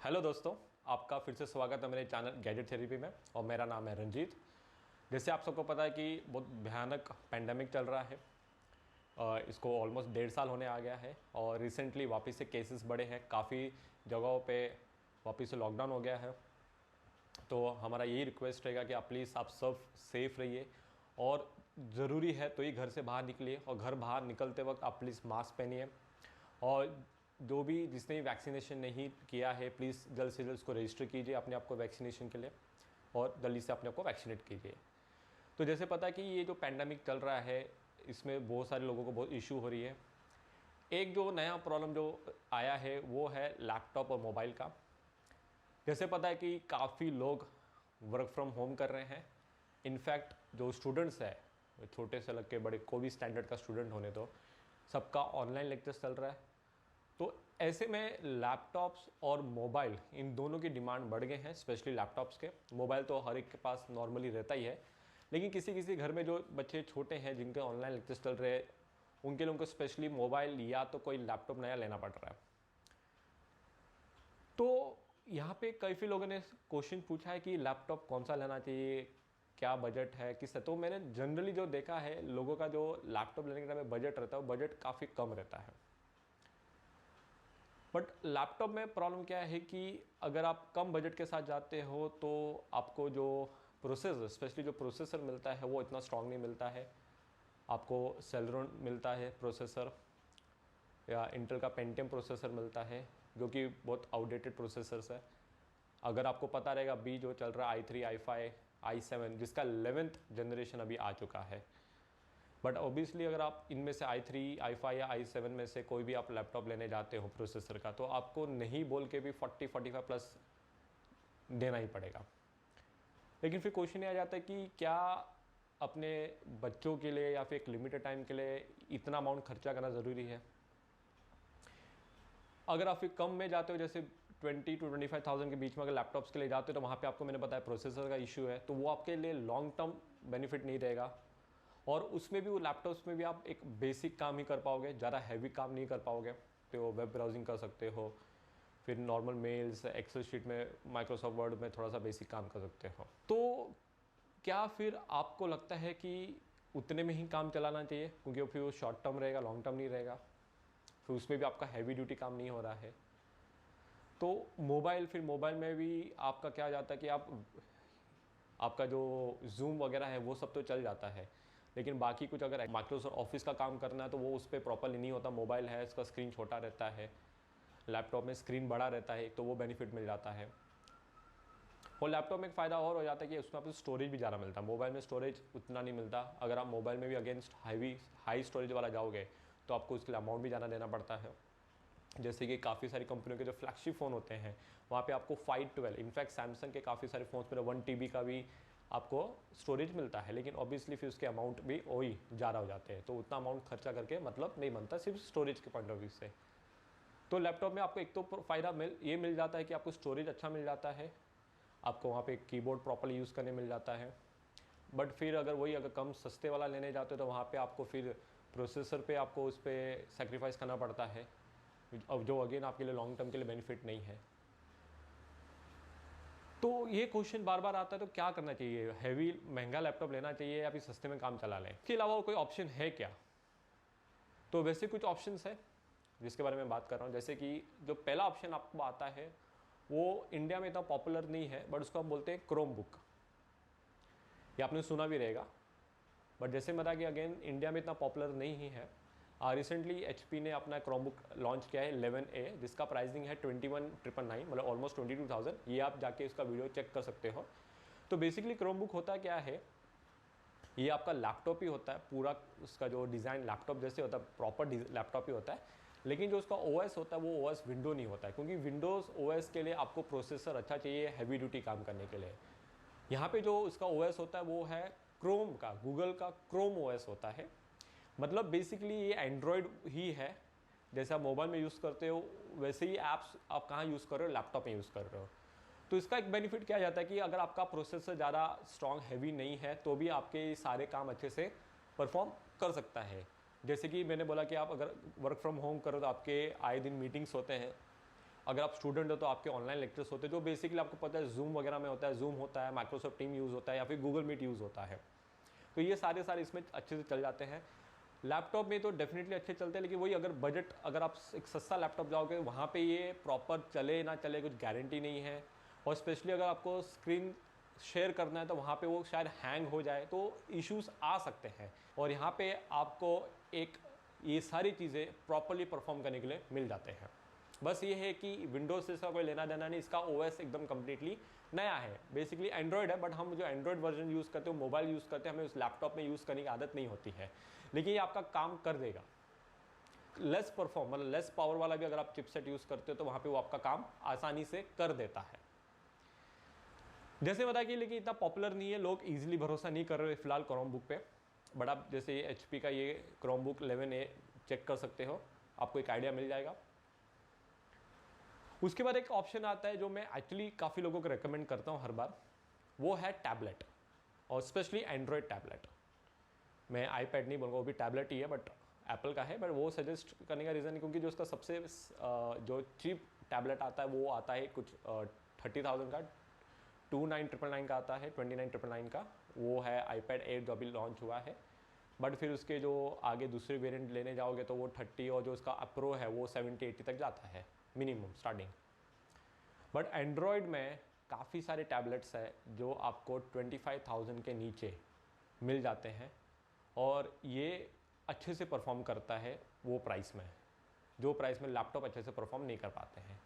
Hello दोस्तों, आपका फिर से स्वागत है मेरे चैनल गैजेट थेरेपी में। और मेरा नाम है रंजीत। जैसे आप सबको पता है कि बहुत भयानक पैंडमिक चल रहा है। इसको ऑलमोस्ट 1.5 साल होने आ गया है और रिसेंटली वापस से केसेस बढ़े हैं। काफ़ी जगहों पे वापस से लॉकडाउन हो गया है। तो हमारा यही रिक्वेस्ट रहेगा कि आप प्लीज़ आप सब सेफ़ रहिए और ज़रूरी है तो ही घर से बाहर निकलिए। और घर बाहर निकलते वक्त आप प्लीज़ मास्क पहनिए। और जो भी जिसने भी वैक्सीनेशन नहीं किया है, प्लीज़ जल्द से जल्द उसको रजिस्टर कीजिए अपने आप को वैक्सीनेशन के लिए और जल्दी से अपने आप को वैक्सीनेट कीजिए। तो जैसे पता है कि ये जो पैंडमिक चल रहा है, इसमें बहुत सारे लोगों को बहुत इशू हो रही है। एक जो नया प्रॉब्लम जो आया है वो है लैपटॉप और मोबाइल का। जैसे पता है कि काफ़ी लोग वर्क फ्रॉम होम कर रहे हैं। इनफैक्ट जो स्टूडेंट्स है, छोटे से लग के बड़े कोई भी स्टैंडर्ड का स्टूडेंट होने दो, सबका ऑनलाइन लेक्चर्स चल रहा है। तो ऐसे में लैपटॉप्स और मोबाइल, इन दोनों की डिमांड बढ़ गए हैं, स्पेशली लैपटॉप्स के। मोबाइल तो हर एक के पास नॉर्मली रहता ही है, लेकिन किसी किसी घर में जो बच्चे छोटे हैं जिनके ऑनलाइन लेक्चर्स चल रहे हैं, उनके लिए उनको स्पेशली मोबाइल या तो कोई लैपटॉप नया लेना पड़ रहा है। तो यहाँ पे काफ़ी लोगों ने क्वेश्चन पूछा है कि लैपटॉप कौन सा लेना चाहिए, क्या बजट है, किस है। तो मैंने जनरली जो देखा है, लोगों का जो लैपटॉप लेने के टाइम में बजट रहता है, वो बजट काफ़ी कम रहता है। बट लैपटॉप में प्रॉब्लम क्या है कि अगर आप कम बजट के साथ जाते हो तो आपको जो प्रोसेसर, स्पेशली जो प्रोसेसर मिलता है वो इतना स्ट्रांग नहीं मिलता है। आपको सेलेरॉन मिलता है प्रोसेसर, या इंटेल का पेंटियम प्रोसेसर मिलता है, जो कि बहुत आउटडेटेड प्रोसेसर्स है। अगर आपको पता रहेगा अभी जो चल रहा है i3, i5, i7, जिसका 11th जनरेशन अभी आ चुका है। बट ऑब्वियसली अगर आप इनमें से i3, i5 या i7 में से कोई भी आप लैपटॉप लेने जाते हो प्रोसेसर का, तो आपको नहीं बोल के भी 40-45 प्लस देना ही पड़ेगा। लेकिन फिर क्वेश्चन ये आ जाता है कि क्या अपने बच्चों के लिए या फिर एक लिमिटेड टाइम के लिए इतना अमाउंट खर्चा करना ज़रूरी है। अगर आप फिर कम में जाते हो, जैसे 20 to 25,000 के बीच में अगर लैपटॉप्स के लिए जाते हो, तो वहाँ पे आपको मैंने बताया प्रोसेसर का इशू है, तो वो आपके लिए लॉन्ग टर्म बेनिफिट नहीं रहेगा। और उसमें भी वो लैपटॉप्स में भी आप एक बेसिक काम ही कर पाओगे, ज़्यादा हैवी काम नहीं कर पाओगे। तो वेब ब्राउजिंग कर सकते हो, फिर नॉर्मल मेल्स, एक्सेल शीट में, माइक्रोसॉफ्ट वर्ड में थोड़ा सा बेसिक काम कर सकते हो। तो क्या फिर आपको लगता है कि उतने में ही काम चलाना चाहिए, क्योंकि फिर वो शॉर्ट टर्म रहेगा, लॉन्ग टर्म नहीं रहेगा, फिर उसमें भी आपका हैवी ड्यूटी काम नहीं हो रहा है। तो मोबाइल, फिर मोबाइल में भी आपका क्या जाता है कि आपका जो जूम वगैरह है वो सब तो चल जाता है, लेकिन बाकी कुछ अगर माइक्रोसॉफ्ट ऑफिस का काम करना है तो वो उस पर प्रॉपरली नहीं होता। मोबाइल है, इसका स्क्रीन छोटा रहता है, लैपटॉप में स्क्रीन बड़ा रहता है, तो वो बेनिफिट मिल जाता है। और लैपटॉप में एक फ़ायदा और हो जाता है कि उसमें आपको स्टोरेज भी ज़्यादा मिलता है। मोबाइल में स्टोरेज उतना नहीं मिलता। अगर आप मोबाइल में भी अगेंस्ट हाई स्टोरेज वाला जाओगे तो आपको उसके लिए अमाउंट भी ज़्यादा देना पड़ता है। जैसे कि काफ़ी सारी कंपनियों के जो फ्लैगशिप फ़ोन होते हैं, वहाँ पे आपको 512, इनफैक्ट सैमसंग के काफ़ी सारे फ़ोन्स में 1 TB का भी आपको स्टोरेज मिलता है। लेकिन ऑब्वियसली फिर उसके अमाउंट भी वही ज़्यादा हो जाते हैं, तो उतना अमाउंट खर्चा करके मतलब नहीं बनता, सिर्फ स्टोरेज के पॉइंट ऑफ व्यू से। तो लैपटॉप में आपको एक तो फ़ायदा ये मिल जाता है कि आपको स्टोरेज अच्छा मिल जाता है, आपको वहाँ पे कीबोर्ड प्रॉपर्ली यूज़ करने मिल जाता है। बट फिर अगर कम सस्ते वाला लेने जाते हो तो वहाँ पे आपको फिर प्रोसेसर पे आपको उस पर सेक्रीफाइस करना पड़ता है, अब जो अगेन आपके लिए लॉन्ग टर्म के लिए बेनिफिट नहीं है। तो ये क्वेश्चन बार बार आता है, तो क्या करना चाहिए, हैवी महंगा लैपटॉप लेना चाहिए या फिर सस्ते में काम चला लें? इसके अलावा कोई ऑप्शन है क्या? तो वैसे कुछ ऑप्शंस है जिसके बारे में बात कर रहा हूँ। जैसे कि जो पहला ऑप्शन आपको आता है वो इंडिया में इतना पॉपुलर नहीं है, बट उसको हम बोलते हैं क्रोम बुक। ये आपने सुना भी रहेगा, बट जैसे मैं बताया कि अगेन इंडिया में इतना पॉपुलर नहीं ही है। रिसेंटली HP ने अपना क्रोम बुक लॉन्च किया है 11A, जिसका प्राइसिंग है 21,999, मतलब ऑलमोस्ट 22,000। ये आप जाके इसका वीडियो चेक कर सकते हो। तो बेसिकली क्रोम बुक होता क्या है, ये आपका लैपटॉप ही होता है पूरा। उसका जो डिज़ाइन लैपटॉप जैसे होता है, प्रॉपर लैपटॉप ही होता है, लेकिन जो उसका OS होता है वो OS विंडो नहीं होता है, क्योंकि विंडोज़ OS के लिए आपको प्रोसेसर अच्छा चाहिए हैवी ड्यूटी काम करने के लिए। यहाँ पे जो उसका OS होता है वो है क्रोम का, गूगल का क्रोम OS होता है। मतलब बेसिकली ये एंड्रॉयड ही है। जैसे आप मोबाइल में यूज़ करते हो वैसे ही ऐप्स आप कहाँ यूज़ कर रहे हो, लैपटॉप में यूज़ कर रहे हो। तो इसका एक बेनिफिट क्या जाता है कि अगर आपका प्रोसेसर ज़्यादा स्ट्रॉन्ग हैवी नहीं है तो भी आपके सारे काम अच्छे से परफॉर्म कर सकता है। जैसे कि मैंने बोला कि आप अगर वर्क फ्रॉम होम करो तो आपके आए दिन मीटिंग्स होते हैं। अगर आप स्टूडेंट हो तो आपके ऑनलाइन लेक्चर्स होते हैं जो बेसिकली आपको पता है जूम वगैरह में होता है, जूम होता है, माइक्रोसॉफ्ट टीम यूज़ होता है या फिर गूगल मीट यूज़ होता है। तो ये सारे इसमें अच्छे से चल जाते हैं। लैपटॉप में तो डेफिनेटली अच्छे चलते हैं, लेकिन वही अगर बजट, अगर आप एक सस्ता लैपटॉप जाओगे वहाँ पे ये प्रॉपर चले ना चले कुछ गारंटी नहीं है। और स्पेशली अगर आपको स्क्रीन शेयर करना है तो वहाँ पे वो शायद हैंग हो जाए, तो इश्यूज आ सकते हैं। और यहाँ पे आपको एक ये सारी चीज़ें प्रॉपरली परफॉर्म करने के लिए मिल जाते हैं। बस ये है कि विंडोज से इसका कोई लेना देना नहीं, इसका ओएस एकदम कम्प्लीटली नया है। बेसिकली एंड्रॉयड है, बट हम जो एंड्रॉयड वर्जन यूज़ करते हैं, मोबाइल यूज़ करते हैं, हमें उस लैपटॉप में यूज़ करने की आदत नहीं होती है। लेकिन ये आपका काम कर देगा। लेस परफॉर्म मतलब लेस पावर वाला भी अगर आप चिपसेट यूज़ करते हो तो वहाँ पे वो आपका काम आसानी से कर देता है। जैसे बताया कि लेकिन इतना पॉपुलर नहीं है, लोग इजीली भरोसा नहीं कर रहे फिलहाल क्रोमबुक पे। बट आप जैसे ये HP का ये क्रोमबुक 11A चेक कर सकते हो, आपको एक आइडिया मिल जाएगा। उसके बाद एक ऑप्शन आता है जो मैं एक्चुअली काफ़ी लोगों को रेकमेंड करता हूँ हर बार, वो है टैबलेट, और स्पेशली एंड्रॉयड टैबलेट। मैं आईपैड नहीं बोलूँगा, वो भी टैबलेट ही है बट एप्पल का है। बट वो सजेस्ट करने का रीज़न है क्योंकि जो उसका सबसे जो चीप टैबलेट आता है वो आता है कुछ 30,000 का, 29,999 का आता है, 29,999 का वो है iPad Air जो अभी लॉन्च हुआ है। बट फिर उसके जो आगे दूसरे वेरिएंट लेने जाओगे तो वो 30 और जो उसका प्रो है वो 70-80 तक जाता है मिनिमम स्टार्टिंग। बट एंड्रॉयड में काफ़ी सारे टैबलेट्स हैं जो आपको 25,000 के नीचे मिल जाते हैं, और ये अच्छे से परफॉर्म करता है वो प्राइस में, जो प्राइस में लैपटॉप अच्छे से परफॉर्म नहीं कर पाते हैं।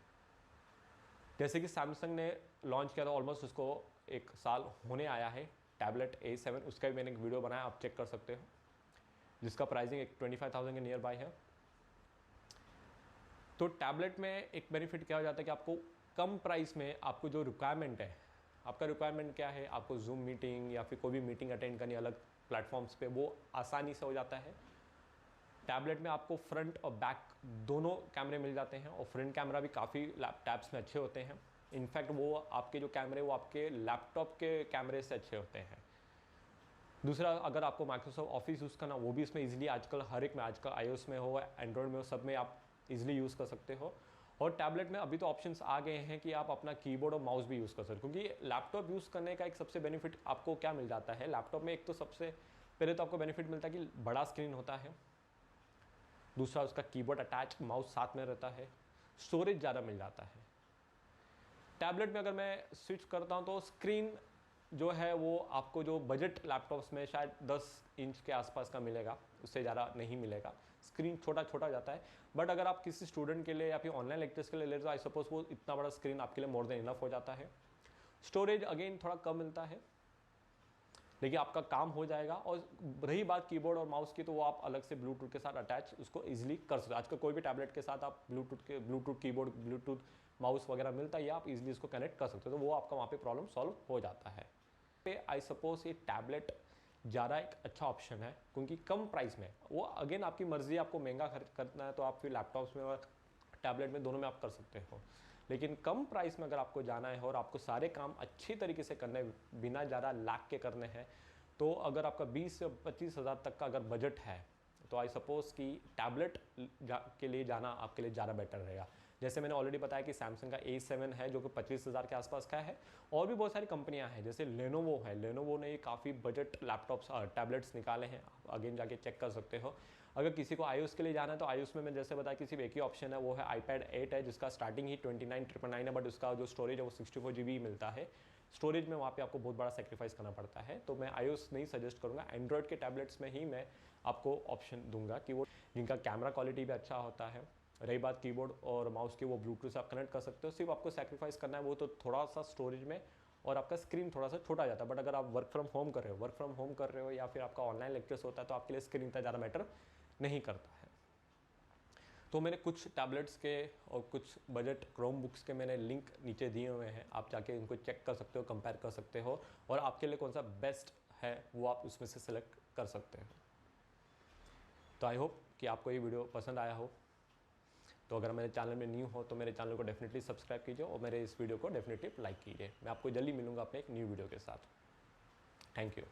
जैसे कि सैमसंग ने लॉन्च किया था, ऑलमोस्ट उसको 1 साल होने आया है, टैबलेट A7, उसका भी मैंने एक वीडियो बनाया, आप चेक कर सकते हो, जिसका प्राइसिंग एक 25,000 के नियर बाय है। तो टैबलेट में एक बेनिफिट क्या हो जाता है कि आपको कम प्राइस में आपको जो रिक्वायरमेंट है, आपका रिक्वायरमेंट क्या है, आपको जूम मीटिंग या फिर कोई भी मीटिंग अटेंड करनी अलग प्लेटफॉर्म्स पे, वो आसानी से हो जाता है। टैबलेट में आपको फ्रंट और बैक दोनों कैमरे मिल जाते हैं, और फ्रंट कैमरा भी काफ़ी लैपटॉप्स में अच्छे होते हैं। इनफैक्ट वो आपके जो कैमरे वो आपके लैपटॉप के कैमरे से अच्छे होते हैं। दूसरा, अगर आपको माइक्रोसॉफ्ट ऑफिस यूज़ करना, वो भी इसमें इजीली आजकल हर एक में, आजकल iOS में हो, एंड्रॉयड में हो, सब में आप इजीली यूज़ कर सकते हो। और टैबलेट में अभी तो ऑप्शंस आ गए हैं कि आप अपना कीबोर्ड और माउस भी यूज़ कर सकते हो, क्योंकि लैपटॉप यूज़ करने का एक सबसे बेनिफिट आपको क्या मिल जाता है लैपटॉप में, एक तो सबसे पहले तो आपको बेनिफिट मिलता है कि बड़ा स्क्रीन होता है, दूसरा उसका कीबोर्ड अटैच, माउस साथ में रहता है, स्टोरेज ज़्यादा मिल जाता है। टैबलेट में अगर मैं स्विच करता हूँ तो स्क्रीन जो है वो आपको जो बजट लैपटॉप्स में शायद 10 इंच के आसपास का मिलेगा, उससे ज़्यादा नहीं मिलेगा, स्क्रीन छोटा छोटा जाता है। बट अगर आप किसी स्टूडेंट के लिए या फिर ऑनलाइन लेक्चर्स के लिए ले तो आई सपोज वो इतना बड़ा स्क्रीन आपके लिए मोर देन इनफ हो जाता है। स्टोरेज अगेन थोड़ा कम मिलता है, लेकिन आपका काम हो जाएगा। और रही बात कीबोर्ड और माउस की, तो वो आप अलग से ब्लूटूथ के साथ अटैच उसको इजीली कर सकते हो। आजकल कोई भी टैबलेट के साथ आप ब्लूटूथ कीबोर्ड, ब्लूटूथ माउस वगैरह मिलता है, आप इजीली इसको कनेक्ट कर सकते हो, तो वो आपका वहाँ पे प्रॉब्लम सॉल्व हो जाता है। आई सपोज ये टैबलेट ज़्यादा एक अच्छा ऑप्शन है, क्योंकि कम प्राइस में, वो अगेन आपकी मर्जी, आपको महंगा खर्च करना है तो आप फिर लैपटॉप्स में और टैबलेट में दोनों में आप कर सकते हो। लेकिन कम प्राइस में अगर आपको जाना है और आपको सारे काम अच्छी तरीके से करने बिना ज़्यादा लाख के करने हैं, तो अगर आपका 20 से 25 हज़ार तक का अगर बजट है तो आई सपोज कि टैबलेट के लिए जाना आपके लिए ज़्यादा बेटर रहेगा। जैसे मैंने ऑलरेडी बताया कि सैमसंग का A7 है जो कि 25,000 के आसपास का है, और भी बहुत सारी कंपनियां हैं, जैसे लेनोवो है, लेनोवो ने काफ़ी बजट लैपटॉप्स टैबलेट्स निकाले हैं, आप अगेन जाके चेक कर सकते हो। अगर किसी को iOS के लिए जाना है तो iOS में मैं जैसे बताया कि सिर्फ एक ही ऑप्शन है, वो है iPad 8 है, जिसका स्टार्टिंग ही 29,999 है, बट उसका जो स्टोरेज है वो 64 GB मिलता है। स्टोरेज में वहाँ पे आपको बहुत बड़ा सेक्रीफाइस करना पड़ता है, तो मैं iOS नहीं सजेस्ट करूँगा। एंड्रॉयड के टैबलेट्स में ही मैं आपको ऑप्शन दूंगा कि वो जिनका कैमरा क्वालिटी भी अच्छा होता है। रही बात कीबोर्ड और माउस की, वो ब्लूटूथ से आप कनेक्ट कर सकते हो, सिर्फ आपको सेक्रीफाइस करना है वो तो थोड़ा सा स्टोरेज में, और आपका स्क्रीन थोड़ा सा छोटा जाता है। बट अगर आप वर्क फ्रॉम होम कर रहे हो या फिर आपका ऑनलाइन लेक्चर्स होता है तो आपके लिए स्क्रीन इतना ज़्यादा मैटर नहीं करता है। तो मैंने कुछ टैबलेट्स के और कुछ बजट क्रोम बुक्स के मैंने लिंक नीचे दिए हुए हैं, आप जाके इनको चेक कर सकते हो, कंपेयर कर सकते हो, और आपके लिए कौन सा बेस्ट है वो आप उसमें से सिलेक्ट कर सकते हो। तो आई होप कि आपको ये वीडियो पसंद आया हो। तो अगर मेरे चैनल में न्यू हो तो मेरे चैनल को डेफिनेटली सब्सक्राइब कीजिए, और मेरे इस वीडियो को डेफिनेटली लाइक कीजिए। मैं आपको जल्दी मिलूंगा अपने एक न्यू वीडियो के साथ। Thank you.